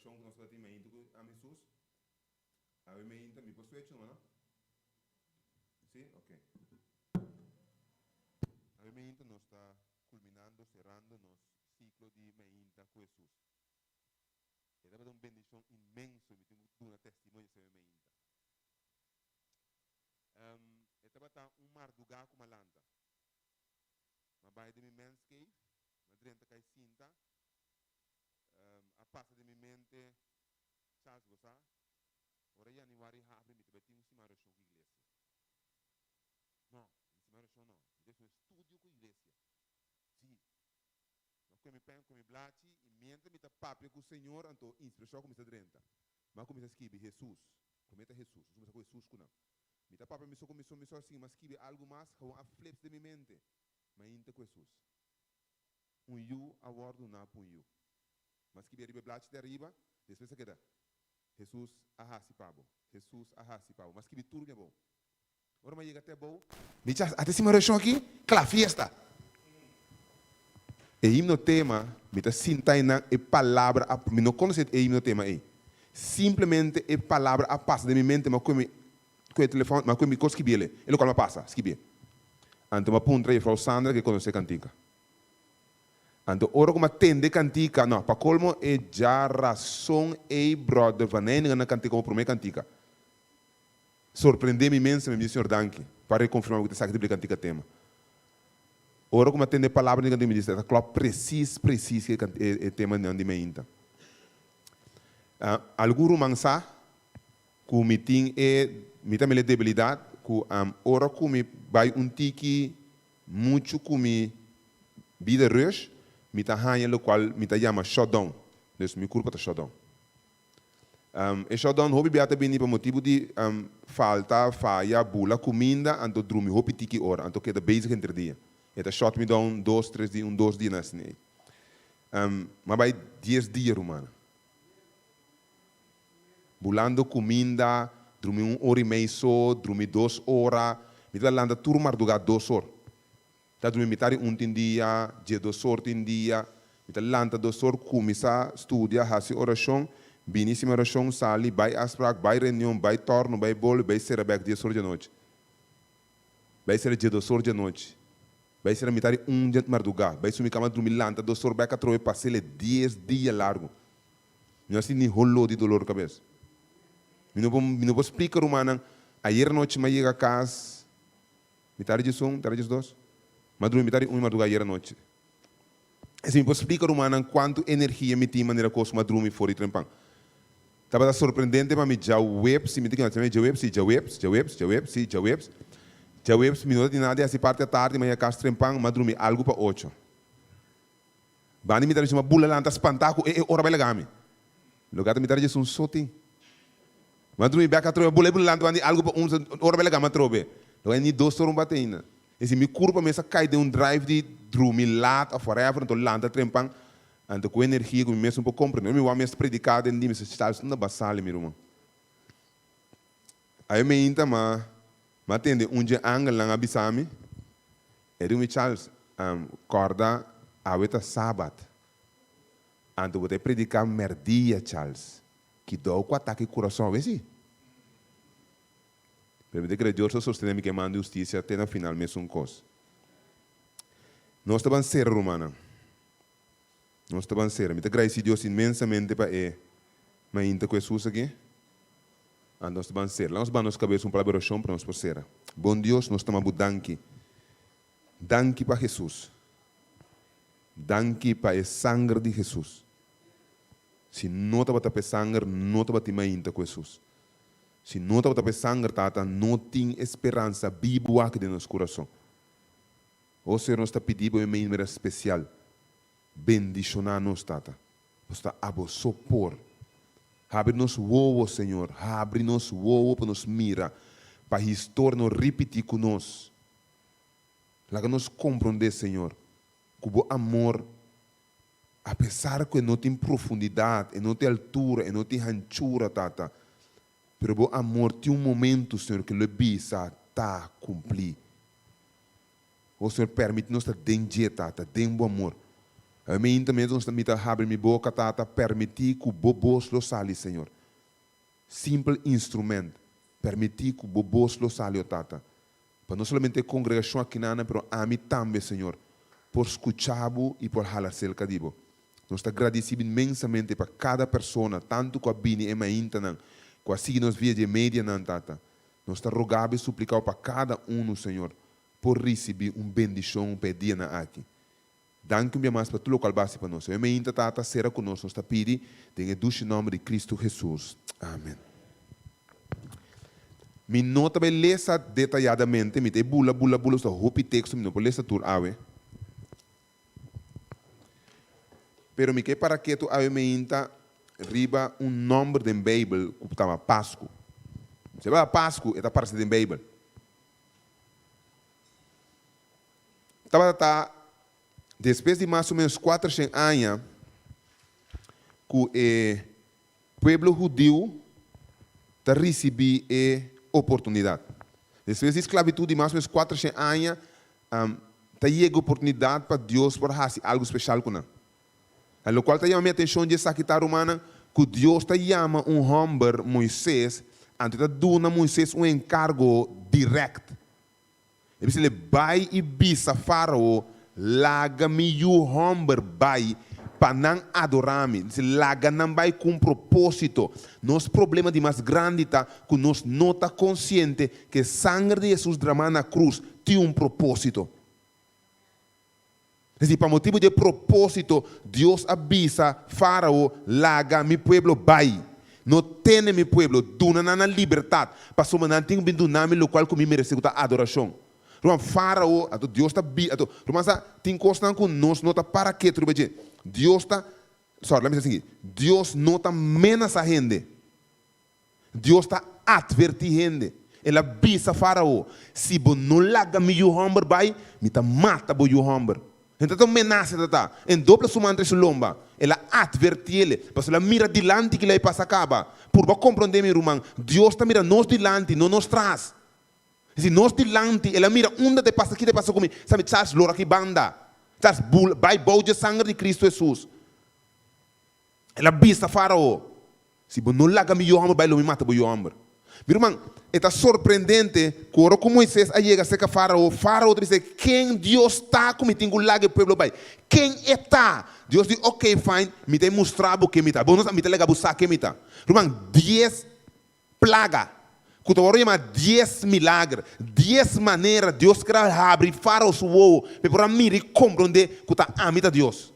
oração que nós fazemos a Jesus. A ver, me posso ver, não? Sim? Ok. A ver, nós está culminando, cerrando nosso ciclo de meinta com Jesus. E dá uma bendição imensa, me temos uma testemunha sobre meinta. Estava mar do gato com uma lanta. Mas vai de minha mente, mas dentro da cinta, a passa de minha mente, chás você, ora já nem vai abrir, me tem um cima rochão com igreja. Não, cima rochão não. Me tem um estúdio com igreja. Sim. Mas quando me penso, quando me blate, e mente me tá papo com o Senhor, então inspiração começa dentro. Mas começa a escrever Jesus, cometa Jesus, começa com Jesus com não. Me tá papo me só assim, mas escrever algo mais, com a flips de minha mente. Mas ainda com Jesus. You a word na pun you. Mas que beribe blach de arriba, depois que dá. Jesus ahasi pabo. Jesus ahasi pabo. Mas que bi turno é bom. Ora mas chega até bom. Me chas até cima rechão aqui, cla fiesta. E himno tema, me tá sinta na e palavra, me não conhece e himno tema aí. Simplesmente e palavra a passa de minha mente, mas com o telefone, mas com me coisa que bile. Ele qual passa, esquibe. Anto uma punta e Frau Sandra que conhece cantica. Anto ora como atende cantica, não, para colmo é já razão e brother vanena na cantica como primeira cantica. Surpreendeu-me imenso, meu senhor Danke, para confirmar o que sabe de cantica tema. Ora como atende a palavra de cantica me disse, claro preciso que é tema de meinta. Algum mansa, que me tem também debilidade, que ora como vai tiki muito como vida rush, me tá hanha o qual me tá chama shutdown, dus me culpa tá shutdown. E shutdown hobby beata bem por motivo de falha, bula, comida, anto dormir hobby tiki hora, anto que da basic entre dia. E tá shut me down 2, 3 dias, 2 dias assim. Mas vai 10 dias humana. Bulando comida, dormir 1 hora e meia só, dormir 2 horas, me tá landa turma do 2 horas. Tá dormir metade dia, dia 2 horas em dia, me tá landa 2 horas, começa a estudar, fazer oração, biníssima oração, sali, vai asprak, vai reunião, vai torno, vai bolo, vai ser aberto 10 horas de noite. Vai ser dia 2 horas de noite. Vai ser metade dia de madrugada, vai sumir cama dormir landa 2 horas, vai que troi passei 10 dias largo. Não assim nem rolo de dolor cabeça. Me não vou explicar humana, ayer noite me chega a casa, metade de som, metade de 2. Mas dormir metade madrugada ayer noite. Assim, vou explicar humana quanto energia me tem maneira que eu dormir fora e trempang. Estava surpreendente para mim, já webs, me diga, já webs, minuto de nada, assim parte da tarde, mas a casa trempang, mas dormir algo para 8. Bani me traz uma bula lá, tá espantaco, e ora vai legar-me. Lugar me traz um sotinho. Mas dormir bem a trobe, bula lá, algo para 1, ora vai legar-me trobe. Não é nem 2 horas batendo. E se me curva, me cai de drive de dormir lá, a forever, então lá, tá trempang, então com energia, com mesmo um pouco compreender. Eu me predicado em dia, se está na basale, meu irmão. Aí me inta, mas atende dia angel lá abisami, e do me Charles, corda, a weta sábado. Então vou predicar merdia, Charles, que dou com ataque coração, vê se? Permite que Deus sostenha que manda justiça até no final mesmo coisa. Nós estamos ser romana. Nós estamos ser. Me agradeço a Deus imensamente para mas ainda com Jesus aqui. Nós estamos ser. Nós vamos cabeça palavra oração para nós por ser. Bom Deus, nós estamos danke. Danke para Jesus. Danke para o sangue de Jesus. Se não estava a sangue, não estava a ainda com Jesus. Se não estava a sangue, tata, não tem esperança viva aqui no nosso coração. O Senhor nos está pedindo uma maneira especial. Bendicionar-nos, tata. Está a vos sopor. Abre-nos o Senhor. Abre-nos o para nos mirar. Para a história nos repetir conosco. Lá que nos compreender, Senhor. Com o amor. Apesar que não tem profundidade, não tem altura, não tem anchura, tata. Pero o amor tem momento, Senhor, que ele bisa tá cumprir. O Senhor permite-nos estar dentro, tata, dentro do amor. A mim também nós também abre minha boca, tata, permitir que o bobos lo sali, Senhor. Simples instrumento. Permitir que o bobos lo sali, tata. Para não somente a congregação aqui, mas a mim também, Senhor. Por escuchar-vos e por falar cerca de vos. Nós estamos agradecidos imensamente para cada pessoa, tanto com a Bini e a Intanan, com a signos via de média, tata. Nós estamos rogando e suplicando para cada um, Senhor, por receber uma bendição, pedindo aqui. Danke minha mais para tu local base para nós. Eu me inta tata será conosco, nós está pedindo, em o nome de Cristo Jesus. Amém. Me nota beleza detalhadamente, me te bula, só roupa texto, me não pode ler tudo, ave. Pero me que para que tu ave me inta riba nome da Bíblia que estava Páscoa. Se vai a Páscoa, é da parte da Bíblia. Estava depois de mais ou menos 400 anos, que o povo judeu recebeu a oportunidade. Depois da esclavitud de mais ou menos 400 anos, chegou a oportunidade para Deus para fazer algo especial com ela. O qual chama a minha atenção de essa quita romana, que Deus chama homem, Moisés, antes de dar a Moisés encargo direto. Ele vai e bisa Faraó, laga mi o homem vai para não adorar-me. Laga não vai com propósito. Nosso problema de mais grande está que nós não está consciente que o sangue de Jesus derramado na cruz tem propósito. Para motivo de propósito, Deus avisa Faraó, laga mi pueblo vai. Não tem meu pueblo, duna na liberdade. Para só não tem um nome local que me merece a adoração. Faraó, Deus está tem coisa com nós, não está para quê? Deus está, Deus não está menos a gente. Deus está advertindo. Ele avisa Faraó, se você não laga meu homem, vai, me mata o homem. Então, menaça está. Em dupla sumante se lomba. Ela adverte ele. Porque ela mira dilante que ele passa acaba. Por compreender, meu irmão, Deus está mirando nós dilante, não nos traz. Se nós dilante, ela mira onde te passa, aqui te passa comigo. Sabe, Charles, lora que banda. Charles, vai de sangue de Cristo Jesus. Ela vista Faraó. Se você não laga meu homem, vai me mata o homem. Meu irmão, é surpreendente que ora como Moisés chega a ser Faraó. Faraó diz, quem Deus está como tem que lagar o povo vai? Quem está? Deus diz, ok, fine, me tem mostrado o que me está. Bom, me tem legado o que me está. Irmão, 10 plagas. Que tu chama 10 milagres. 10 maneiras Deus quer abrir Faraó suou. Para mim compreender que está amita Deus.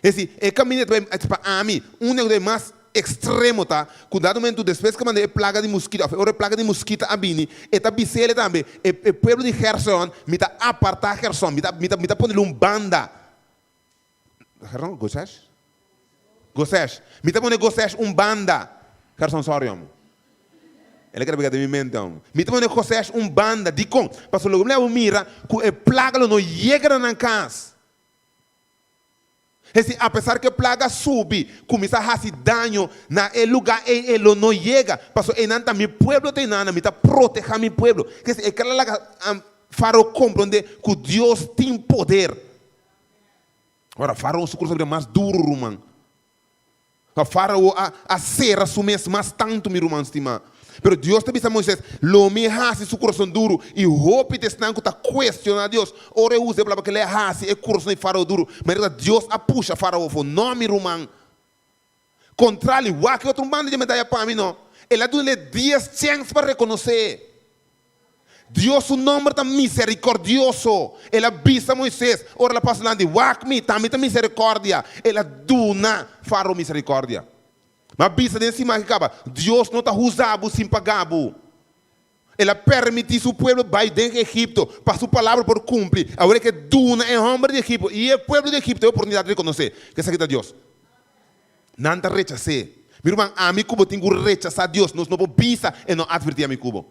Esse é caminho para a mim. É mais extremo, tá? Cuidado momento depois que mandei plaga de mosquito, ora plaga de mosquito a bini, eta bisele também, o povo de Gerson, me tá apartar Gerson, me tá pondo banda. Gerson, Gosés? Gosés. Me tá pondo Gosés banda. Gerson, sorry, homem. Ele quer pegar de minha mente, homem. Me tá pondo Gosés banda, de com, para logo me mira, que a plaga não chega na casa. Apesar que a plaga sube, começa a fazer dano na lugar e ele não chega. Porque enanta meu povo tem nada, me está proteger meu povo. É que ela Faraó compreende que Deus tem poder. Agora Faraó se curso mais duro, irmão. Faraó a serra sumes mais tanto, meu irmão, estima. Pero Deus te diz a Moisés, lo me hace su coração duro e hope te estão que está questionando a Deus. Ora usa para que ele hace e coração de Faraó duro. Mas Deus a puxa Faraó, não meu irmão. Contrário, o que outro bando de medalha para mim não. Ele dá 10 chances para reconhecer. Deus o nome está misericordioso. Ele avisa a Moisés, ora ela passa lá de me também está misericórdia. Ele dá Faraó misericórdia. Mas bisa de cima que acaba, Deus não está usando sem pagar. Ele permite que o povo vá dentro do Egito para sua palavra por cumprir. Agora que Duna é homem de Egito e o povo de Egito tem a oportunidade de reconhecer que isso aqui é Deus. Não está rechazando. Meu irmão, a mim cubo tem que rechazar Deus. Nós não podemos bisa e não advertir a mim cubo.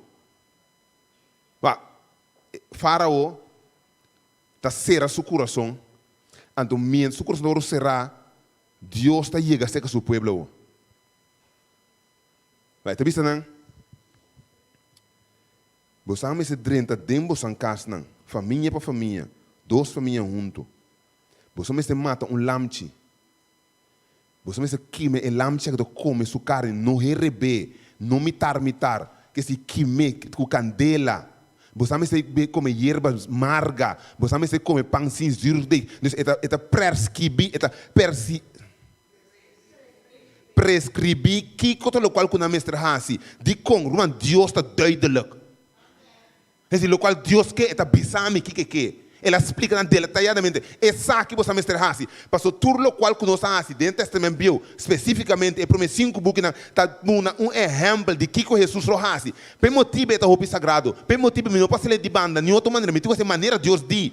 Faraó está cerrando seu coração. Então, seu coração não será. Deus está chegando a ser seu povo. Vai, tá visto não? Você ama esse drenta dentro de casa não, família para família, 2 famílias juntos. Você me mata lamchi. Você me queima lamchi que come sua carne, não rebe, não mitar, que se queime com candela. Você me come hierbas marga, você me come pão cinzurde, eta prescribi, eta prescribi, que coisa local com a mestra hasi, de com, Roman Deus está duidelijk. Esse local Deus que eta bisami que. Ela explica detalhadamente. Essa que você mestre hasi. Passou tudo o qual conosco hasi. Dentro do Testamento Bíblico, especificamente, é para 5 bucos tá exemplo de que Jesus lo hasi. Por motivo é o roupa sagrado. Por motivo não pode ser de banda, nem outra maneira. Mas maneira Deus diz.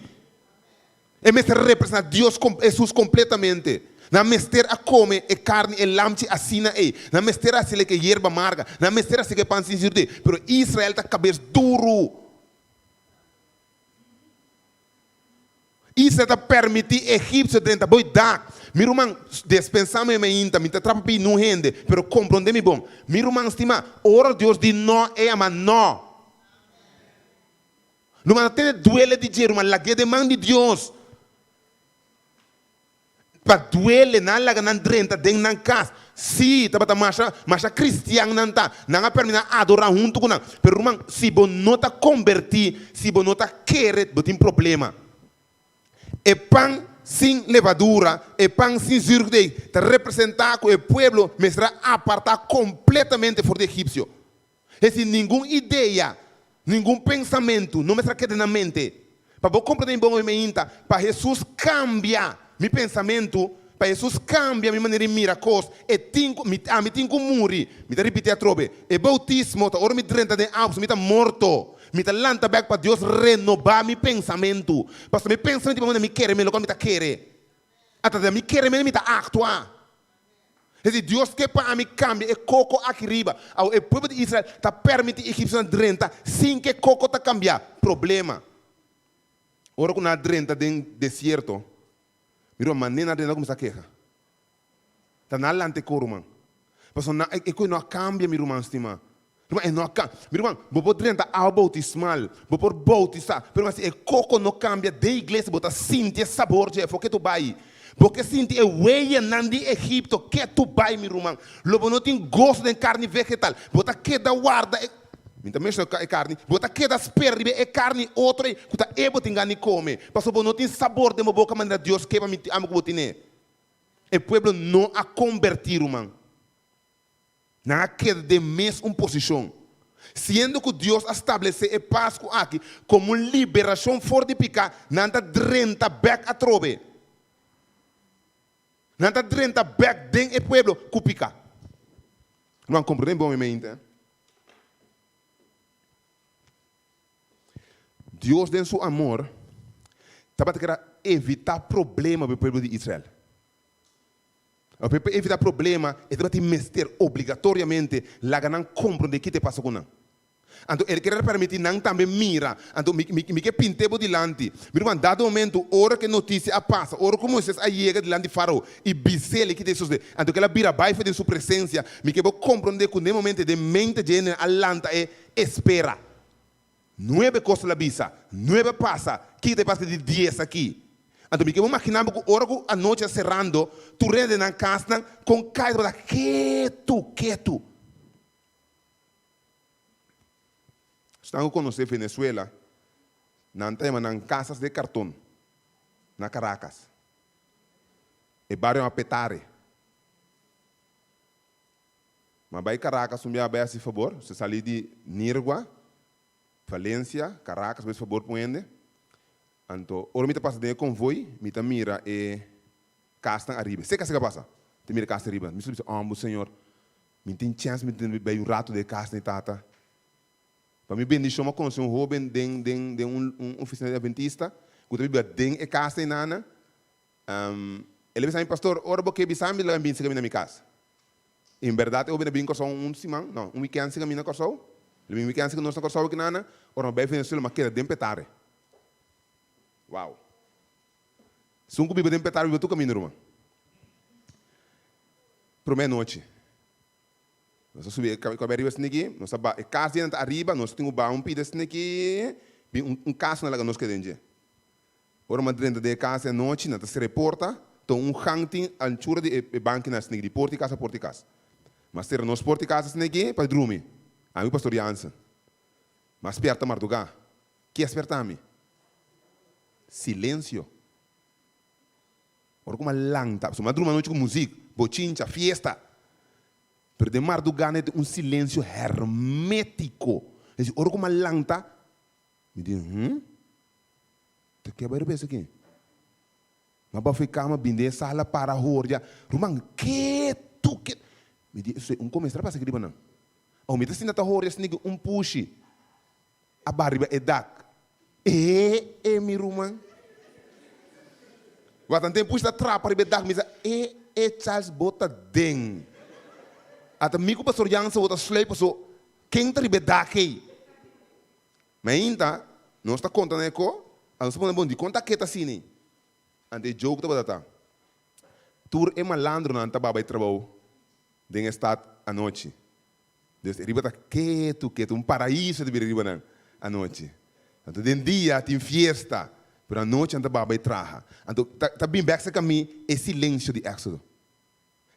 É mestre representa Deus Jesus completamente. Na mestre a come e carne e lamchi assina e. Na mestre a se que hierba amarga. Na mestre a se que pão sem sirde. Pero Israel tá cabeça duro. Isso está permitir egípcio dentro boi dar. Meu irmão, dispensamos em mim, me trapa pi não rende, pero compreende-me bom. Meu irmão, estima, ora Deus de não é ama não. Não até duele de dinheiro, mas lá que demanda de Deus. Para duele na laga na drenta dentro na casa. Sim, tá para marcha cristiano não tá, não a permitir adorar junto com não. Pero irmão, se você não está convertir, se você não está querer, você tem problema. E pão sem levadura, e pão sem zirgue, está representar que o povo me será apartado completamente fora do egípcio. E sem nenhuma ideia, nenhum pensamento, não me será que na mente. Para você compreender bom para Jesus cambia meu pensamento, para Jesus cambia minha maneira de mirar coisas, e me tenho que morrer, me repetir a trobe, e bautismo, ora me drenta de água, me está morto. Me está lanta back para Deus renovar meu pensamento. Porque meu pensamento me quer, me local me está querer. Até me quer, me está actuar. Se Deus quer para mim cambia, é coco aqui riba. O povo de Israel está permitindo egípcio na drenta, sem que coco está cambiar. Problema. Ora com na drenta do deserto, mira, mas nem na drenta começa a quejar. Está na lante coruma. Porque não cambia, meu irmão, estima. Meu irmão, você pode tentar ao bautismal, você pode bautizar, mas se o coco não cambia da igreja, você sente o sabor de que tu vai. Porque sente o weia nandi Egito que tu vai, meu irmão. Lobo não tem gosto de carne vegetal, você queda guarda, então mesmo carne, você queda espera de carne outra, que tá ebo tem gani come, porque você não tem sabor de uma boca maneira Deus que vai me amo que você tem. O povo não a convertir, irmão. Na queda de mesma posição. Sendo que Deus estabelece a Páscoa aqui como liberação fortificada, nada drenta back a trobe. Nada drenta back dentro do povo cupica. Não compreende bom mente? Deus, em seu amor, estava querendo evitar problemas para o povo de Israel. Para evitar problema, ele vai te meter obrigatoriamente lá que não compreende o que te passa com não. Então, ele quer permitir não também mira. Então, me que pinte por delante. Meu irmão, dado momento, hora que notícia passa, hora como vocês aí chega delante de Faraó e bisele que te sucede. Então, que ela vira baixa de sua presença, me que vou compreender que no momento de mente de alanta é espera. Não é coisa la bisa, não é passa. Que te passa de dias aqui? Então, me imaginava que hora que a noite cerrando, tu rende na casa com caixa, quieto. Estamos conhecendo Venezuela, não temos casas de cartão, na Caracas. E barrio a Petare. Mas vai Caracas, um dia vai a favor, você sair de Nirgua, Valência, Caracas, por favor, põe. Então, ora me tá passando de convoy, me tá mira e casta arriba. Sei que se passa. Te mira casta arriba. Me diz, meu senhor, me tem chance me tem bem rato de casta e tata. Para mim bem deixou uma conhecer um jovem de oficina de adventista, que eu bem e casta e nana. Ele disse, pastor, ora porque bisam lá bem se na minha casa. Em verdade, eu bem com semana, não, weekend se na casa. Ele weekend se nossa casa que nana, ora bem Venezuela, mas queda de petare. Uau! Se um comigo de petar, eu estou caminhando, irmão. Primeira noite. Nós subimos com a barriga aqui, nós a casa dentro arriba, nós temos um pida aqui, um caso na laga nós queremos. Ora ma dentro de casa noite, na se reporta, então hangting altura de banco na snig, de porti casa. Mas ter nos porti casa snig, para dormir. A mim pastor Jansen. Mas perto marduga. Que esperta a mim? Silêncio. Ora como lanta, se madruma noite com música, bochincha, fiesta. Pero de marduga é um silêncio hermético. Ora como lanta, me diz, te quebra o aqui. Mas para ficar, mas binde sala para a rua, Romão, que tu que? Me diz, começar a passar aqui, não? Ou me diz, se não está rua, se não puxe, a barriga é dak. Me Romão. Wat tempo puxa trapa ribe dak, me diz, Charles bota deng. Até mico pastor Jansen bota sleep, so quem tá ribe dak? Mas ainda, não está contando, né, co? Ang sabon na bondi, konta kita sini. Ante joke ta batata. Tur é malandro na anta babay trabalho. Den estado à noite. Deus riba ta quieto, paraíso de riba nan à noite. Então den dia tem fiesta, pero à noite anta babay traha. Então tá bem back sa mim é silêncio de Éxodo.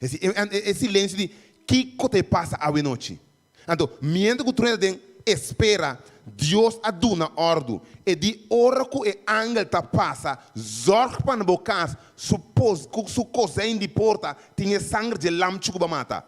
É silêncio de que te passa a noite. Então, mientras que tu den espera Deus aduna ordo e di ora que o angel ta passa zorg para o caso supôs que su cozinha de porta tinha sangue de lamchu que mata.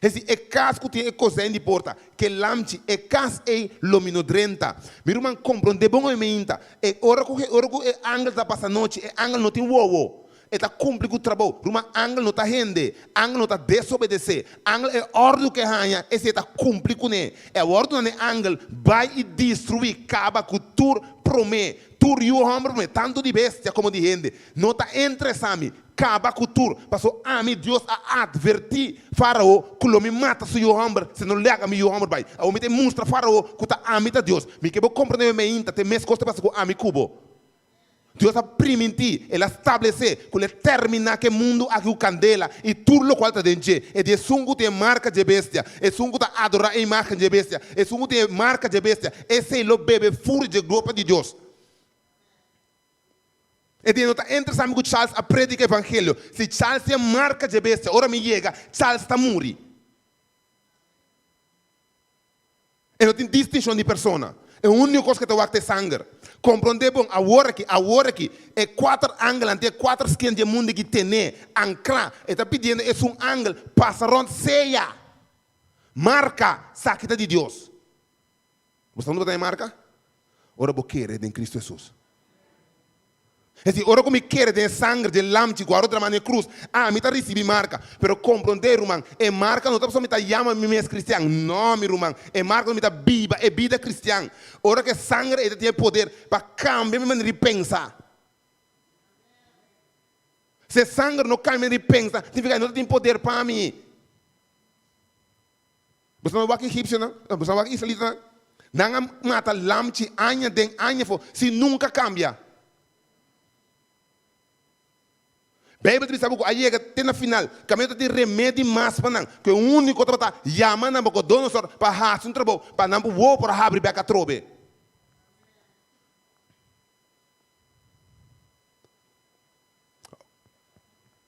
Esse é caso que tinha cozinha de porta que lamchi é caso é luminodrenta. Meu irmão compreende bom e meinta e ora que o angel ta passa noite e angel não tem uou. Está cumpre com o trabalho. Uma angel não está rende, angel não está desobedecer. Angel é ordem que ganha, esse está cumpre com ele. É a ordem que angel vai e destruir, acaba com tur promete, tur e o homem tanto de bestia como de rende. Não está entre sami, acaba com tur. Passou a mim Deus a advertir Faraó que lo me mata se o homem, se não lega me o homem vai. A me te mostra Faraó que está a mim Deus. Me que vou compreender me inta, te mes costa passa com a mim cubo. Deus a permitir, ele estabelecer, que ele terminar que o mundo aqui o candela e tudo o qual está dentro. E de sungo tem marca de bestia, e sungo está adorar a imagem de bestia, e sungo tem marca de bestia. Esse é o bebê furo de grupo de Deus. E de nota entre amigo Charles a predica o evangelho. Se Charles tem marca de bestia, ora me chega, Charles está morri. E não tem distinção de persona. É a única coisa que te vai ter sangue. Compreende bom, agora que é 4 ângulos, ante 4 esquinas do mundo que tem, ancra, está pedindo, é ângulo, passa rond ceia, marca, saquita de Deus. Você não tem marca? Ora, você quer em Cristo Jesus. Ora como quer de sangue de lamchi guarda na cruz, me tá recebi marca, pero compreender, irmão, é marca não tá só me tá chama me cristiano, não, meu irmão, é marca me tá viva, é vida cristã. Ora que sangue ele tem poder para cambiar minha maneira de pensar. Se sangue não cambia de pensar, significa não tem poder para mim. Você não vai aqui egípcio, não? Você não vai aqui israelita, não mata lamchi anha den anha fo, se nunca cambia. Bíblia diz que aí até na final, caminho de remédio mais para não, que o único que está chamando para o dono para fazer um trabalho, para não vou para abrir a trobe.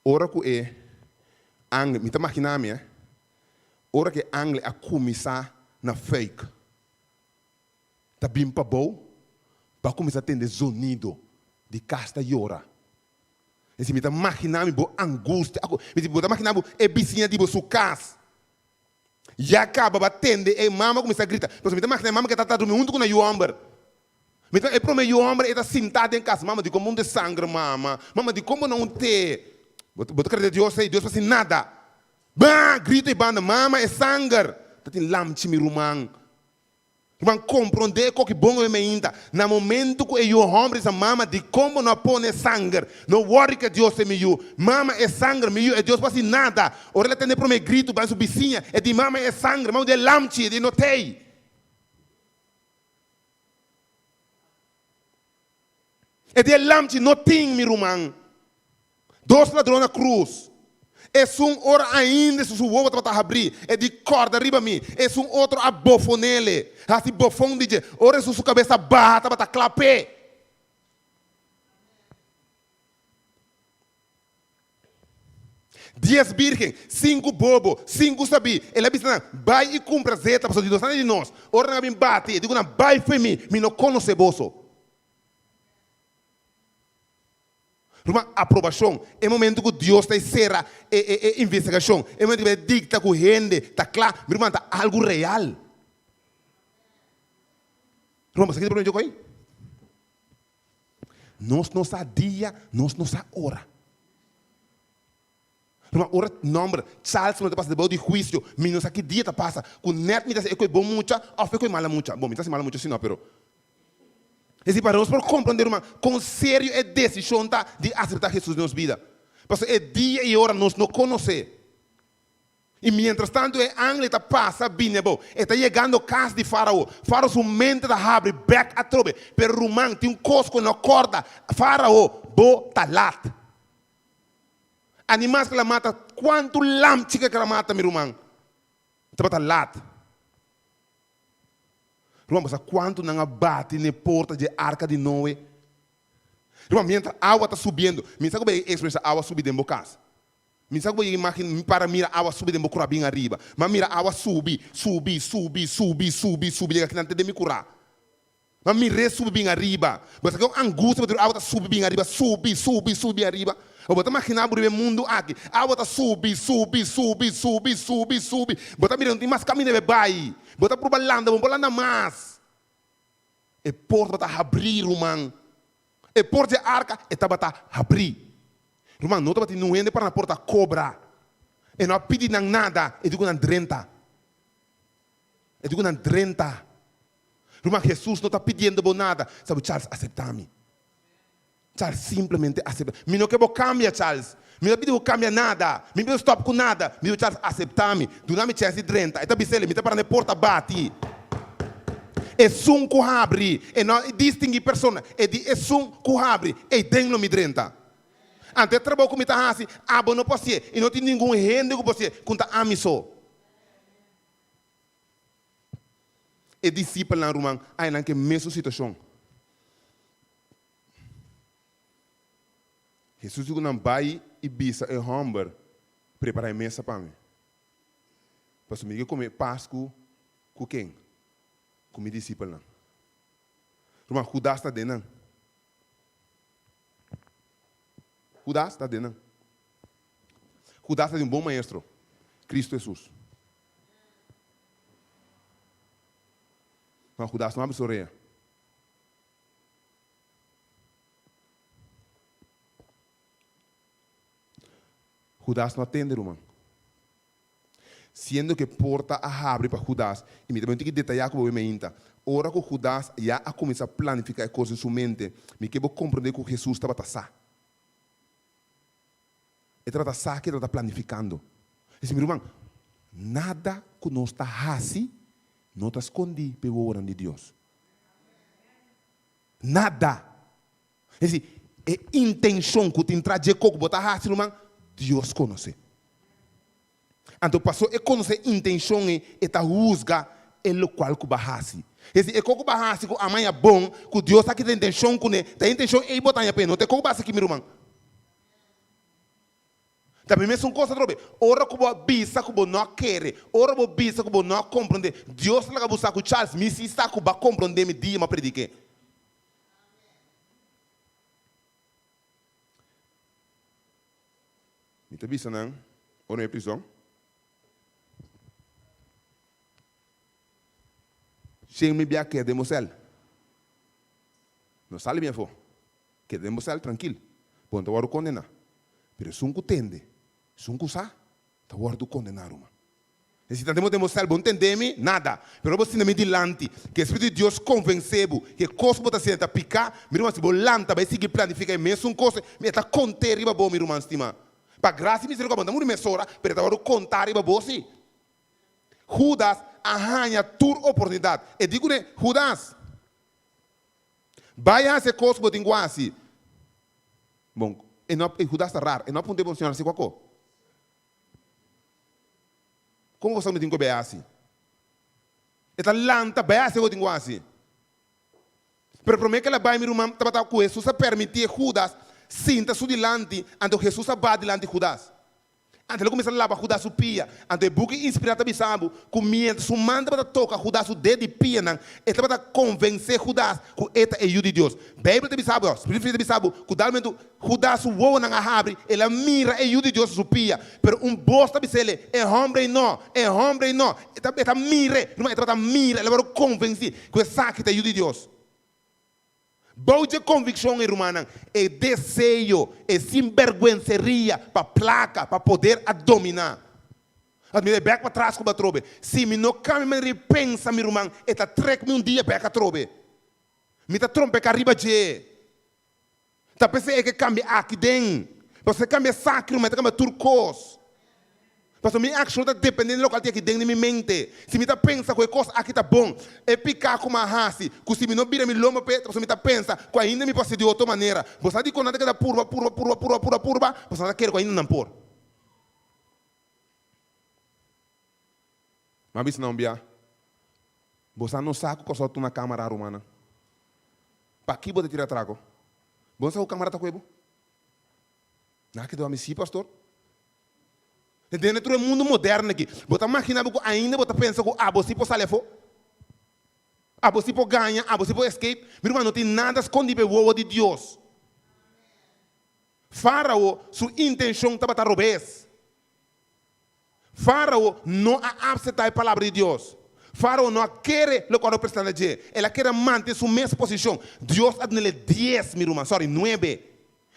Ora que é angle, me está imaginando, ora que angle a começar na fake, tá bem para bom, para começar a ter sonido de casta e ora. Esse me está imaginando boa angústia, me está imaginando é vizinha de sua casa. Já acaba batendo e mama começa a gritar. Mas me está imaginando mama que está dormindo junto com o homem. Me está para o homem está sentado em casa, mama de como de sangue, mama de como não tem. Botou acreditar Deus aí, Deus faz nada. Bah, grita e banda, mama é sangue. Tá tem lamchi mi rumang. Irmão, compreender que bom é ainda. No momento que o homem diz mama de como não põe sangue, não worry que Deus é meu. Mama é sangue meu, e Deus faz nada. Ora ele tem para me grito, para sua vizinha, é de mama é sangue, mama de lamchi, de notei. É de lamchi, não tem, meu irmão. 2 ladrões na cruz. É hora ainda se o ovo está a abrir. É de corda arriba a mim. É outro a bofo nele. Assim bofão diz, ora se sua cabeça bata, bata clapé. 10 virgens, 5 bobo, 5 sabi. Ela disse, vai e cumpra zeta, para Deus de nós. Ora não vem bate, eu digo, vai foi mim, me não conhece você. Uma aprovação é o momento que Deus está será investigação, é o momento que ele dicta que gente está claro, meu irmão, está algo real. Irmão, você quer problema de aí? Nós não sabemos dia, nós não sabemos hora. Irmão, hora número, Charles não está passando de juízo, mas não sabe que dia está passa, com net me está é bom muita, ou é mala muita. Bom, me está mala muita, sim, não, pero e para nós compreender, irmão, com sério é decisão de aceitar Jesus na nossa vida. Porque é dia e hora nós não conhecemos. E mientras tanto, o anjo está passando, está chegando a casa de Faraó. Faraó sua mente está abre, back a trobe. Pero Romão tem cosco na corda. Faraó, está lá. Animais que ela mata, quanto lamchica que ela mata, meu irmão? Está lá. Irmão, mas quanto não bate na porta de arca de Noé? Irmão, mientras a água está subindo, me sabe como é a experiência a água subir dentro da casa? Me sabe como é a imagem para mirar a água subir dentro da bem arriba? Mas mira a água subir, chega aqui dentro de me curar. Mas mira subir bem arriba. Mas que angústia, a água está subir bem arriba, subir arriba. Eu vou imaginar o mundo aqui. A água está subir. Bota mirando, tem mais caminho de vai. Bota para o balanda, vamos balanda mais. E porta está abrir, irmão. E porta de arca, está abrir. Irmão, não está batendo no para a porta cobra. E não pedi nada, e digo na drenta. Irmão, Jesus não está pedindo nada. Sabe, Charles, aceita-me. Charles, simplesmente aceita. Me não quero cambiar, Charles. Me não pediu cambiar nada. Me não stop com nada. Me Charles, aceita-me. Do nome Charles drenta. Está bisele, me está para na porta bate. É sum que abre. E não distingue pessoa. É sum que abre. E tem no me drenta. Ante trabalho como está assim, abo não pode ser. E não tem nenhum rende que pode ser. Conta amiso. E discípulo na Romã, aí não que mesma situação. Jesus diz que vai e bisa e hamburger, prepara a mesa para mim. Para mim comer Páscoa com quem? Com meu discípulo. Romã, Judas está dentro. Judas está dentro. Judas é um bom maestro. Cristo Jesus. Mas Judas não abre sua orelha. Judas não atende, irmão. Sendo que porta a abre para Judas, e me também tem que detalhar como eu me inta. Ora que Judas já a começar a planificar coisas em sua mente, me quero compreender que Jesus estava taçar. Ele estava taçar que ele está planificando. Esse meu irmão, nada que nós está assim, não está escondido pelo orar de Deus. Nada. Esse é intenção que tem trazer coco, botar assim, irmão. Deus conhece. Então, passou a conhecer a intenção e a rusga o qual que bahasi. Esse é como bahasi que amanhã bom, que Deus está aqui tem intenção com ele, tem intenção e botar em pé, não tem como bahasi aqui, meu irmão. Também mesmo coisa trobe. Ora que você bisa que você não quer, ora que você bisa que você não compreende. Deus lá que você com Charles, me se está que você compreende me dia me predique. Me tá bisa não? Ou não é prisão? Sem me bia que demosel. Não sale bem fo. Que demosel tranquilo. Ponto agora condenar. Pero se que tende, se sa, tá guardo condenar uma. E se tentamos demonstrar, bom entender-me, nada. Pero você não me dilante, que o Espírito de Deus convenceu, que coisa que você está picar, meu irmão, se volanta, vai seguir planificar a mesma coisa, me está conter riba bom, meu irmão, estima. Para graça e misericórdia, não me mesora, pero tá guardo contar riba bom, sim. Judas arranha tua oportunidade. E digo, né, Judas, vai a essa coisa que eu assim. Bom, e Judas está raro, e não pode funcionar assim com a coisa. Como você me tem que ver assim? Está lanta, vai assim que eu assim. Pero para mim que ela vai, meu irmão, estava com Jesus a permitir Judas sinta-se delante, então Jesus vai delante de Judas. Antes ele começa a lavar Judas su pia. Antes o buque inspirado bisabu, comienza su manda para tocar Judas su dedo de pia, não. Ele para convencer Judas que eta é de Deus. Bíblia de bisabu, Espírito de bisabu, que dalmento Judas su voa na abre, ele mira é de Deus su pia. Pero bosta bisele é homem não, é homem não. Eta mira, não eta mira, ele para convencer que essa que é de Deus. Boa convicção, irmã, é desejo, é sinvergüenceria para placa, para poder dominar. Me back para trás com a trobe. Se me não cambia, me repensa, meu irmão, eta trek-me dia back a trobe. Me tá trompe que arriba de. Tá pensando que cambia aqui dentro. Você cambia sacro, mas cambia turcos. Porque minha ação está dependendo do local que dentro de minha mente. Se me está pensando que a coisa aqui está bom, é picar com uma raça, que se me não vira me loma, você me está pensando que ainda me pode ser de outra maneira. Você diz que nada que está purva, você não quer que ainda não pôr. Mas isso não bia. Você não sabe que eu estou na câmara romana. Para que você tira trago? Você sabe que a câmara está com ele? Não é que deu a mim, pastor? Dentro do mundo moderno aqui, você imagina que ainda você pensa que você pode sair fora, você pode ganhar, você pode escape. Meu irmão, não tem nada escondido o de Deus. Faraó, sua intenção estava a roubar. Faraó não aceitar a palavra de Deus. Faraó não quer o que presta de ela quer manter sua mesma posição. Deus ha dado 10, meu irmão, 9.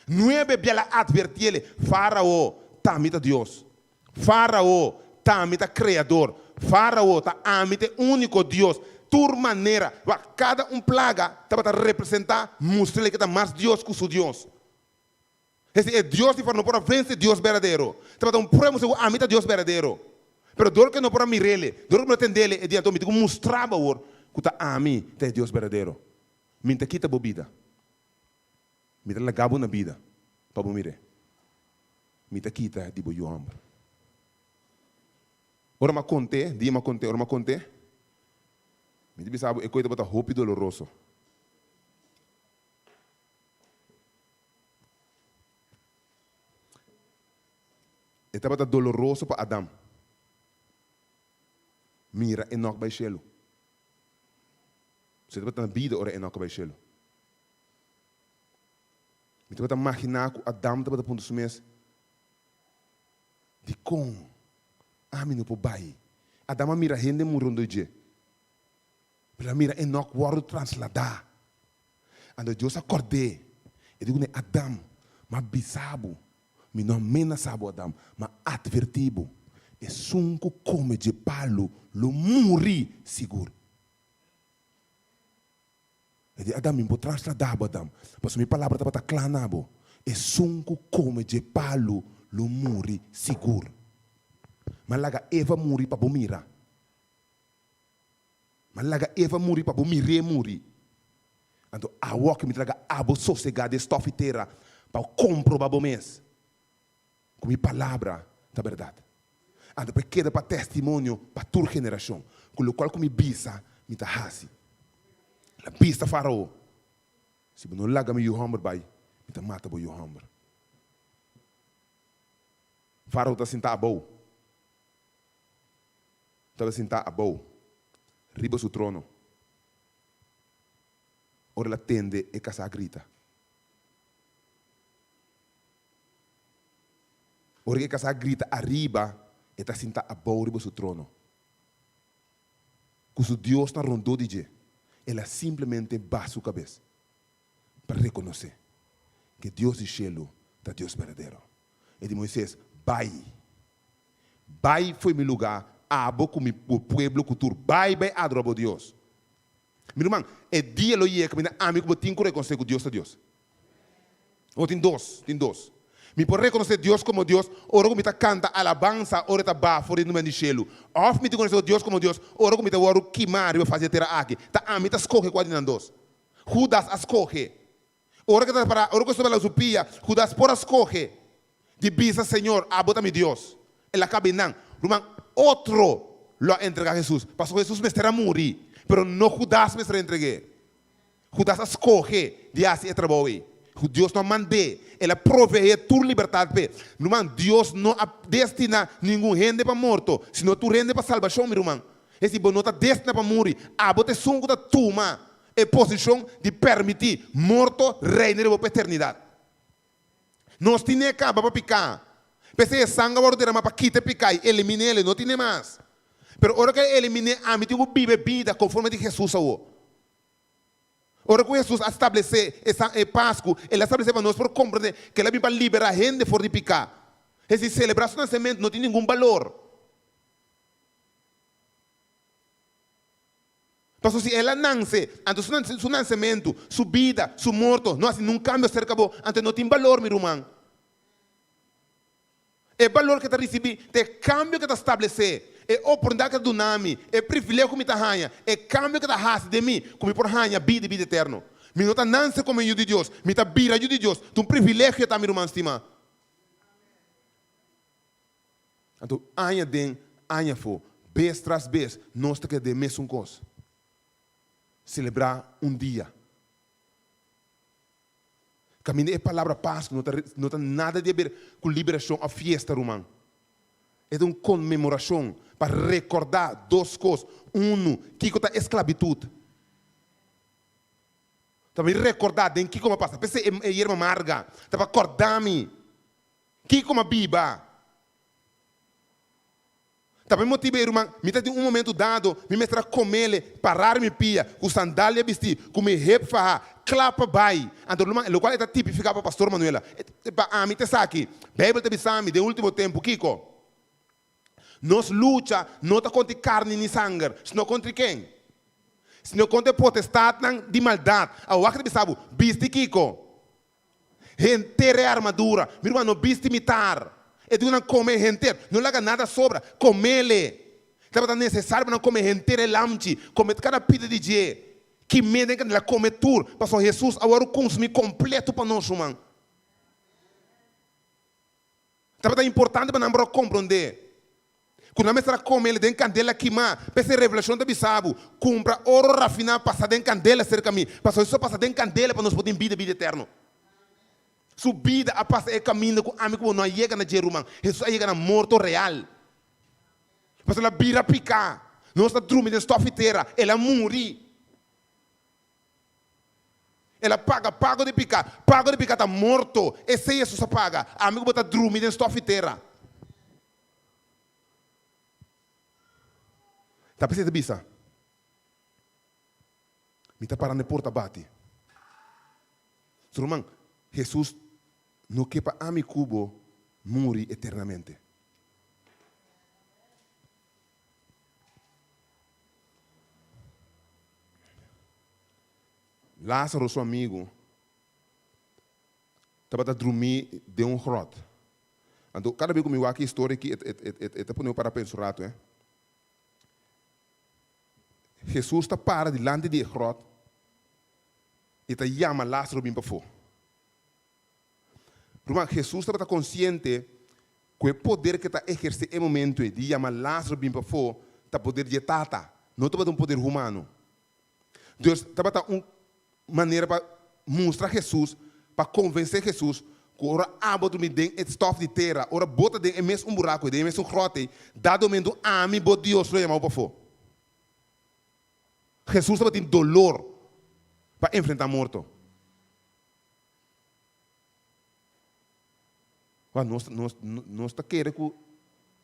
9 ela advertiu ele. Faraó está a Deus. Faraó está a criador. Faraó está a único Deus. Tur maneira, cada plaga está a representar, mostrar que está mais Deus que o seu Deus. Esse é Deus que não pode vencer Deus verdadeiro. Está a prova que Deus verdadeiro. Mas dor que não pode mirar ele, dor que não entender ele, é diante de mostrar que está a mim, é Deus verdadeiro. Minta quita a vida. Minta la gabo na vida. Para mirar. Minta quita de boio ombro. Ora ma conte, dia ma conte, ora ma conte. Me diz sabe, é coisa bota roupa doloroso. Estava doloroso para Adão. Mira, Enoch vai chelo. Você estava na vida, ora Enoch vai chelo. Me estava imaginar que Adão estava a ponto de mês. De como? Não pode bai. Adama mira gente murando de. Pero mira Enoch waro transladar. Ando Deus acordei. E digo ne Adam, mas bisabo, me não mena sabo Adam, mas advertibo. E sunco come de palo, lo muri seguro. E digo Adam, me pode transladar Adam. Mas minha palavra estava tá clanabo. E sunco come de palo, lo muri seguro. Malaga Eva muri para bomira. Malaga Eva muri para bomire muri. Então a walk me traga abo sossegado estofiteira para comprovar o mês. Com minha palavra da verdade. Então para queda para testemunho para tua geração. Com o qual com minha bisa me tá hasi. A bisa Faraó. Se não laga me o hammer vai, me tá mata o hammer. Faraó tá sentado a boa. Estava sentado a boa, riba do trono. Ora ela tende e casa grita. Ora que casa grita arriba, e está sentado a boa riba do trono. Quando Deus está rondou de je, ela simplesmente baixa a cabeça para reconhecer que Deus de cielo é Deus verdadeiro. E de Moisés, vai foi meu lugar. Abo com o pueblo cultura. Vai adorar a Deus. Meu irmão, é dia lo ia que me amigo que tem que reconhecer que Deus é Deus. Ou tem dois. Me pode reconhecer Deus como Deus, ora que me canta alabança, ora tá bafo no meio do cielo. Ou me reconhecer Deus como Deus, ora que me waro queimar e fazer terra aqui. Tá a mim tá escolhe quase não dois. Judas escolhe. Ora que tá para, ora que sobre a supia, Judas por escolhe. De bisa Senhor, abota-me Deus. Ela cabe não. Irmão, outro lo entrega a Jesús. Pastor Jesús me estará morir. Pero no Judas me estará entregue. Judas escoge de así trabalho. Deus não mande, ela provee tua liberdade. Meu irmão, Deus não destina nenhum rende para morto, senão tu rende para salvação, meu irmão. Esse bom não está destinado para morrer. A bote sungo da tuma é posição de permitir morto reinar para a eternidade. Nós temos que acabar para picar. Pensei sangue agora para quitar picar, elimine ele, não tem mais. Pero ora que elimine a mim tem que viver vida conforme de Jesus ao. Ora que Jesus estabelece essa Páscoa, ele estabelece para nós para compreender que ele vem para liberar a gente fora de picar. Essa celebração de nascimento não tem nenhum valor. Porque se ela nasce, antes do nascimento, sua vida, sua morte, não assim, não cambia acerca de antes não tem valor, meu irmão. É valor que está recebendo, é cambio que está estabelecido, é oportunidade que está dando, é privilégio que me está ganhando, é cambio que está fazendo de mim, como por ganhar vida eterna. Me não está nascendo como eu de Deus, me está vira de Deus, tem um privilégio que está, meu irmão, estima. Então, anha den, anha fo, vez tras vez, nós temos que de mesmo coisa. Celebrar um dia. Caminhar é a palavra Páscoa, não tem nada a ver com liberação ou festa, irmão. É uma comemoração para recordar duas coisas. Que é a esclavitud. Também recordar de que como passa. Pensei é irmã amarga. Para acordar-me. Que como biba. Também motiva, irmão, me tem um momento dado, me mestra comer, parar me pia, com sandália vestir, com me repa, clapa vai. Então, o qual é tipificado para o pastor Manuela. A mim te sabe, Bíblia te bisame de último tempo, Kiko. Nós luta não está contra carne nem sangue, senão contra quem? Senão contra potestade de maldade. A outra bisabo, viste Kiko. Rentere armadura, meu irmão, não viste militar. É de não comer gente, não larga nada sobra, come-le. Estava necessário para não comer gente, lamchi, comer cada pida de dia. Que medo que ela come tudo, para Jesus agora consumir completo para nós, irmão. Estava importante para não compreender. Quando nós estamos comendo dentro candela queimar, essa revelação da bisabo, compra ouro rafinado, passar dentro candela cerca de mim, para isso passar dentro candela para nós podermos vida eterna. Subida a passar é caminho com amigo não chega na Jerusalém. Jesus chega na morto real. Mas ela vira picar. Não está dormindo na estofiteira. Ela morre. Ela paga de picar. Paga de picar está morto. Esse Jesus paga. Amigo está dormindo na estofiteira. Está pensando de bisa? Me está parando na porta bate. Irmão, Jesus no que para ami cubo morre eternamente. Lázaro, seu amigo, estava a dormir de um grot. Então, cada vez que eu aqui a história que é para para pensar, Jesus está para diante de grot e está chama Lázaro bem para fora. Irmão, Jesus estava consciente que o poder que está exercendo no momento de chamar Lázaro bem para fora, está poder de tata, não estava um poder humano. Deus estava uma maneira para mostrar Jesus, para convencer Jesus, que ora aba do me den estof de terra, ora bota den é mesmo buraco, é mesmo crote, dado momento a mim bo Deus lo chamar para fora. Jesus estava tendo dolor para enfrentar a morte. Nós está querendo que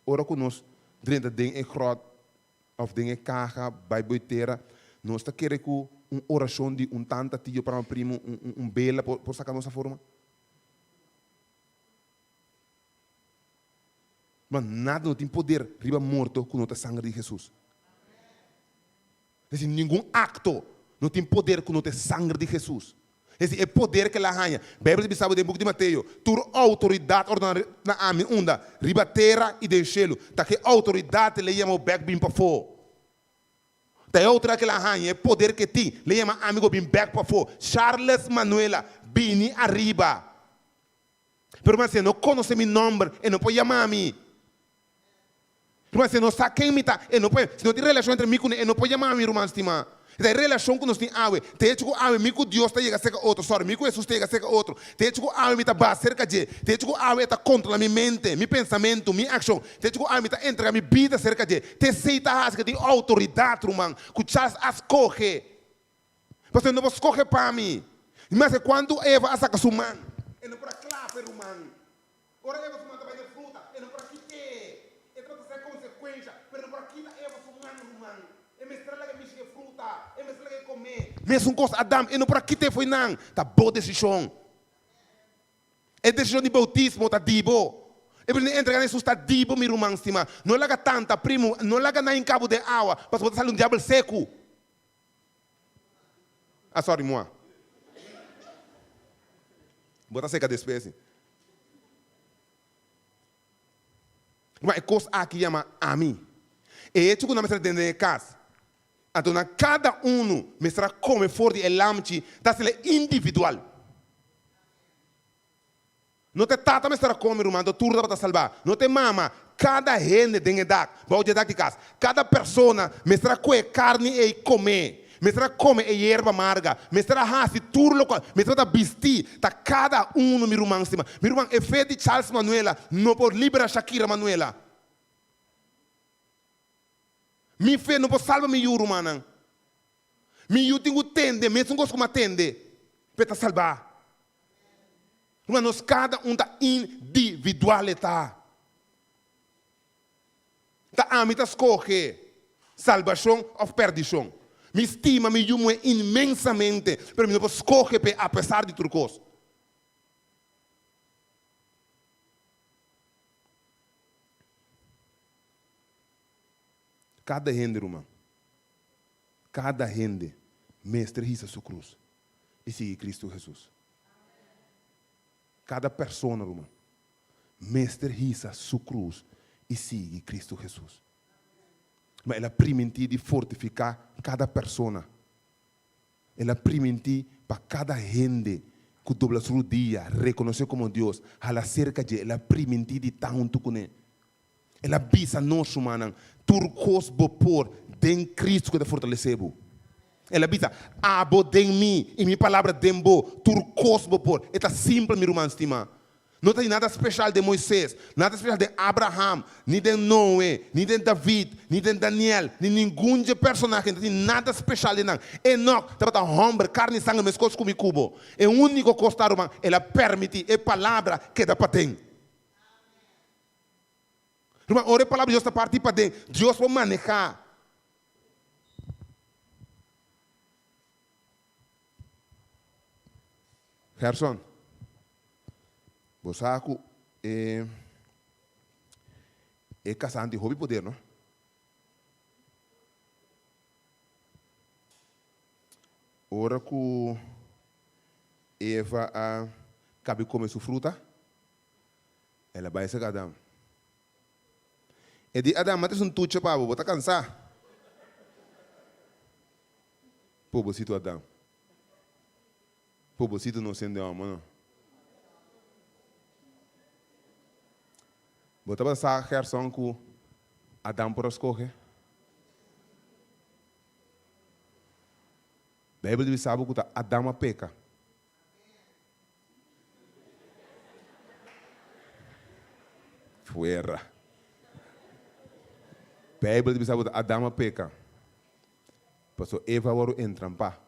ora que nós dentro de grot of de caja vai boiteira nós está querendo que uma oração de tanta tio para um primo bela por sacar nossa forma. Mas nada não tem poder riba morto com outra sangue de Jesus. Assim, nenhum acto não tem poder com outra sangue de Jesus. Esse é poder que ela ganha. Bíblia diz no book de Mateus, tu autoridade ordena na ami onda, riba terra e do cielo. Tá que autoridade le chama o back bim para fora. Tá outra que ela ganha, é poder que tem, le chama amigo bim back para fora. Charles Manuela bini arriba. Pero mas se não conhece meu nome, e não pode chamar a mim. Mas se não sabe quem me está, e não pode, se não tem relação entre mim com ele, não pode chamar a mim, irmão estimado. Da relação que nós temos awe, te chuco awe mico Deus tá chega seca outro, sorry, mico Jesus chega seca outro. Te chuco awe mi tá base cerca de, te chuco awe tá controla minha mente, meu pensamento, minha ação. Te chuco awe mi tá entrega minha vida cerca de. Te aceita rasga de autoridade, irmão, que Charles escolhe. Você não pode escolher para mim. Mas quando Eva asaca sua mãe, ele não pode clapar, irmão. Ora Eva sua mãe também de fruta, ele não pode quitar. Ele pode ser consequência, mas não pode quitar Eva sua mãe, irmão. Ele me estrela que me chega fruta, ele me estrela que comer. Mesmo com Adão, ele não pode quitar foi não. Tá boa decisão. É decisão de bautismo, tá dibo. Ele entra nesse está dibo, meu irmão, estima. Não laga tanta, primo, não laga na em cabo de água, para você sair um diabo seco. Ah, sorry, moi. Bota seca de espécie. Mas coisa aqui chama a mim. E é que nós estamos dentro de casa. Então, cada um mestra come forte e lamchi, da sele individual. Não te tata mestra come, irmão, do turno para salvar. Não te mama. Cada gente tem edad. Vou te dar de casa. Cada pessoa mestra coe carne e come. Mestra come e erva amarga. Mestra hasi turlo, mestra da bisti. Tá cada um no meu irmão cima. Meu irmão é fé de Charles Manuela, não por libera Shakira Manuela. Mi fé não por salva mi irmão. Mi eu tenho tende, mesmo gosto como atende, para salvar. Irmão, nós cada um tá individual tá. Tá a mim tá escolhe salvação ou perdição. Me estima, me amo imensamente, mas não posso escolher apesar de tudo coisa. Cada gente, irmão, cada gente, mestre risa sua cruz e sigue Cristo Jesus. Cada pessoa, irmão, mestre risa sua cruz e sigue Cristo Jesus. Mas ela permite de fortificar cada pessoa. Ela permite para cada gente que dobla seu dia, reconhecer como Deus, ela cerca de ela permite de tanto com ele. Ela visa nós, humana, turcos bopor, den Cristo que te fortaleceu. Ela visa, abo den mim, e minha palavra den bo, turcos bopor. É simples, meu irmão, estima. Não tem nada especial de Moisés, nada especial de Abraham, nem de Noé, nem de David, nem de Daniel, nem nenhum personagem, não tem nada especial de nada. Enoch, estava homem, carne e sangue, mas coisas como cubo. É o único coisa, irmão, ela permite, é palavra que dá para ter. Irmão, ora a palavra de Deus está partir para dentro, Deus vai manejar. Gerson. Bosaco é casante de hobby poder, não? Ora que Eva cabe comer sua fruta, ela vai ser Adão. E de Adão, mas um tuche para você, tá cansado? Pobrecito Adão. Pobrecito não sendo homem, não. Você vai saber a Gerson que Adão por escolher? A Bíblia sabe que Adão peca. Fuera. A Bíblia sabe que Adão peca. Pastor Eva vai entrampar.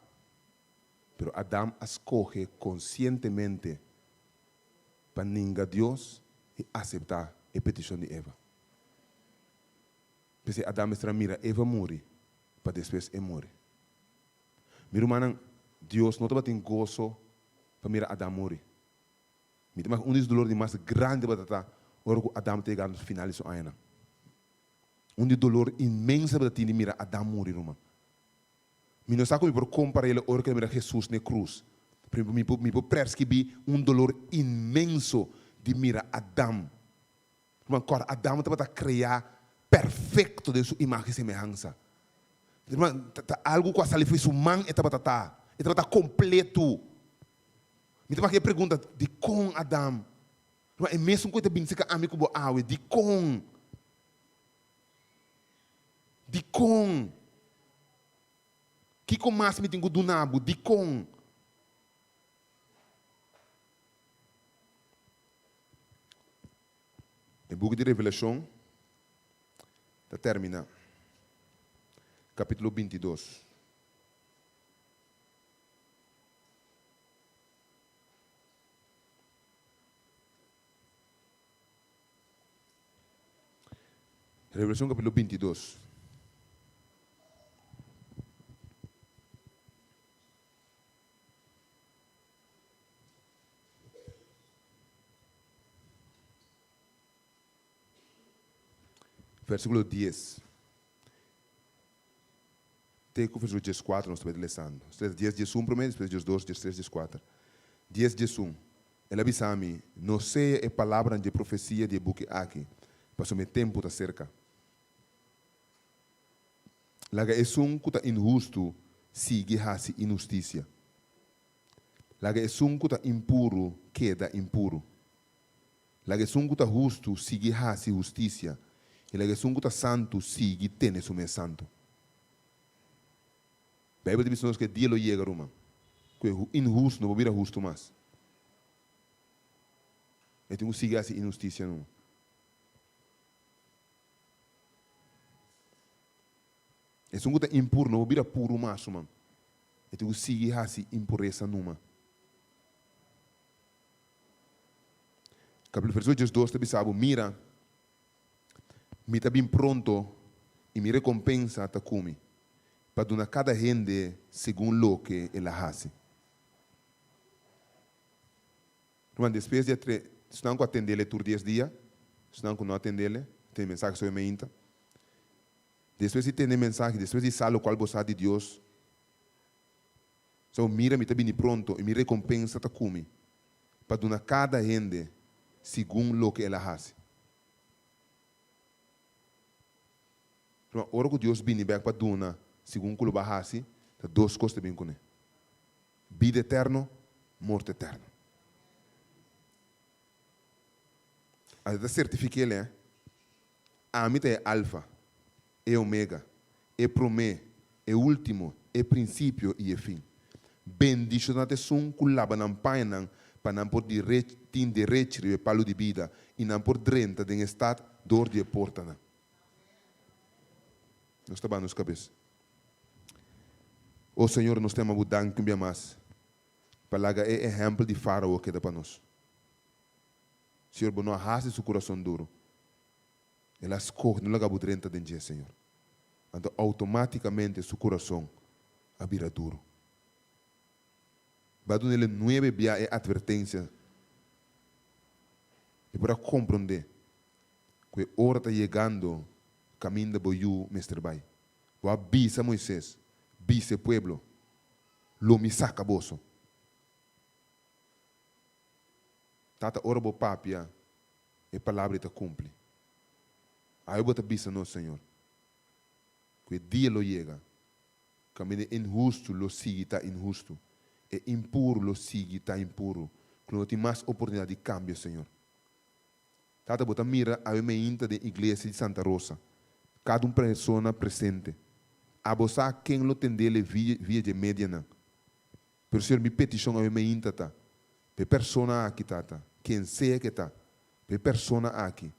Pero Adão escolhe conscientemente para ninguém Deus e aceitar a petição de Eva. Porque Adão está mira, Eva morre, para depois morre. Meu irmão, Deus não está tendo gozo para mirar Adão morre. Mas um dos dolores mais grandes para estar, ora que Adão tem no final de sua vida. Um dos dolores imensos para ter mirar Adão morre, irmão. Me não sabe como por comparar ele ora que mira Jesus na cruz. Me pode prescrever um dolor imenso de mirar Adão. Irmão, Adão estava a criar perfeito de sua imagem e semelhança. Irmão, algo que a saliva foi sua mão estava completo. Me estava aqui a pergunta de com Adão. Irmão, é mesmo que eu tenho que amigo com a de com. De com. Que com mais me tenho do nabo, de com. O book de Revelação está termina. Capítulo 22. Revelação capítulo 22. Versículo 10. Até que o versículo 14 nós estamos lendo. 10, 1 primeiro, depois 10, 2, 3, 10, 4. 10, 1. Ele avisa a mim, não sei a palavra de profecia de book aqui, mas o meu tempo está cerca. Laga é que está injusto, sigue a injustiça. Laga é que está impuro, queda impuro. Laga é que está justo, sigue a justiça. E laga é que está santo, sigue tem o meu santo. A Bíblia diz que dia lo chega, Roma. Que injusto não vai vir justo mais. Então sigue a injustiça não. É um que impuro, não vira puro mais, mano. Então sigue a impureza numa. Capítulo versículo 2, te bisabo, mira, me está bem pronto e me recompensa a comer, para dar a cada gente segundo o que ela faz. Mas depois de se não atender ele por 10 dias, se não atender ele, tem mensagem sobre a minha. Depois de ter mensagem, depois de saber qual você de Deus, então mira, me está bem pronto e me recompensa a comer, para dar a cada gente segundo o que ela faz. Ora que Deus vem para dar segundo o que ela faz, tem duas coisas bem com ele: vida eterna, morte eterna. Até certifique ele, a mim é alfa, é omega, é promê, é último, é princípio e é fim. Bendição na tesão que lava na paina para não poder retirar o palo de vida e não poder drenta de estado dor de porta. Nós estamos nos cabeças. O Senhor, nós temos mudado que mais. Para é exemplo de faraó que dá para nós. Senhor, não arrasta seu coração duro. Ele escorre, não laga drenta de dia, Senhor. Então, automaticamente, seu coração vira duro. Bado nele 9 bia é advertência. E para compreender que a hora está chegando, caminho de boiú, mestre bai. O avisa Moisés, visa o pueblo, lo me saca boso. Tata ora bo papia, e palavra está cumpre. Aí eu vou te avisar no Senhor. Que o dia lo chega, caminho injusto, lo sigue está injusto. É impuro, lo sigue, está impuro. Que não tem mais oportunidade de cambio, Senhor. Tata bota mira a mente da igreja de Santa Rosa. Cada uma pessoa presente. A você quem lo tendele via de mediana. Pero Senhor, me petição a mente tata. Pe persona aqui tata. Quem seja que tá. Pe persona aqui.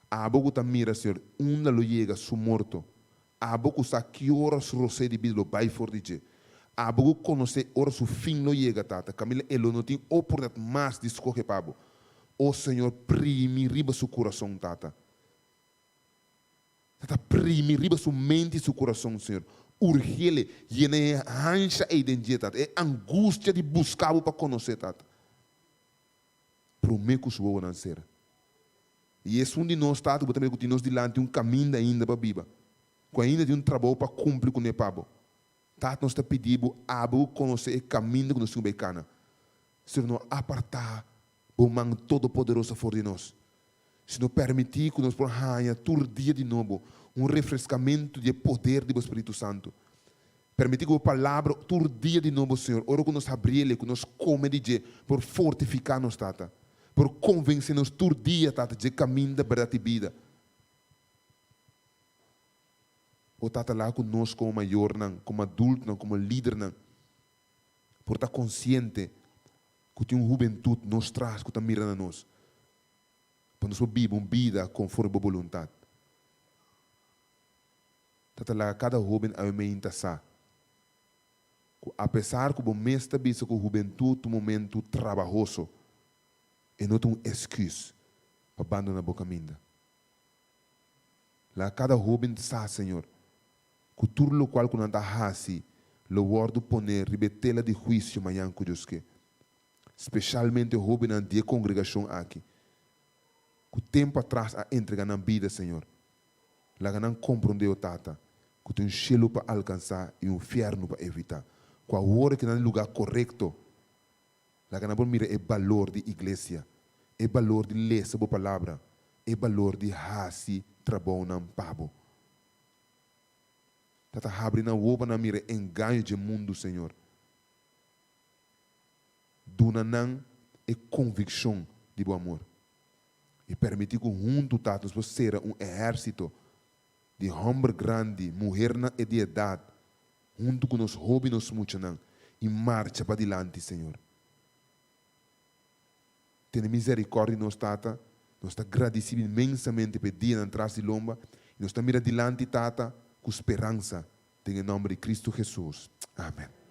A boca mira, Senhor, onde lo chega su morto. A boca sa que horas rosé de vida lo vai for de a boca conhecer ora su fim lo chega tata. Camila ele não tem oportunidade mais de escolher pabo. O Senhor prime riba su coração tata. Tata prime riba su mente e su coração, Senhor. Urgele e ne ancha e identidade. É angústia de buscar para conhecer tata. Prometo que sua não será. E esse de nós tata, também que nós dilante um caminho ainda para biba. Com ainda de um trabalho para cumprir com o pabo. Tata nós está pedindo a conhecer o caminho que nós temos becana. Senhor, não apartar o mão todo poderoso fora de nós. Se não permitir que nós possamos todo dia de novo um refrescamento de poder do Espírito Santo. Permitir que a palavra todo dia de novo, Senhor, ora que nós abrir, que nós come de dia, por fortificar nos tata, por convencer-nos todo dia, tata, de caminho da verdade e vida. O tata lá conosco como maior, como adulto, como líder, por estar consciente que tem uma juventude nos traz, que está mirando a nós. Para nós viver uma vida conforme a vontade. Tata lá, cada jovem é uma intassa. Apesar que o mês está visto que a juventude é um momento trabalhoso, e não tem uma excusa para abandonar a caminho. Lá cada jovem sabe, Senhor, que tudo o qual não está assim, o word poner ribetela de juízo amanhã com Deus que, especialmente o jovem na dia congregação aqui, que o tempo atrás a entrega na vida, Senhor, lá não compreendeu o tata, que tem um cielo para alcançar e um inferno para evitar. Com a hora que não é lugar correto, lá não mira o valor de igreja, o valor de ler a palavra, o valor de hasi trabalho na pabo. Tata abre na oba na mira engano de mundo, Senhor. Duna não é convicção de bom amor. E permitir que junto tatos você ser um exército de homem grande, mulher e de idade, junto com os hobbies nos muitos e marcha para adiante, Senhor. Tenha misericórdia de nós, tata. Nós estamos agradecidos imensamente por dia atrás de lomba. E nós estamos mirando adiante, tata, com esperança. Em nome de Cristo Jesus. Amém.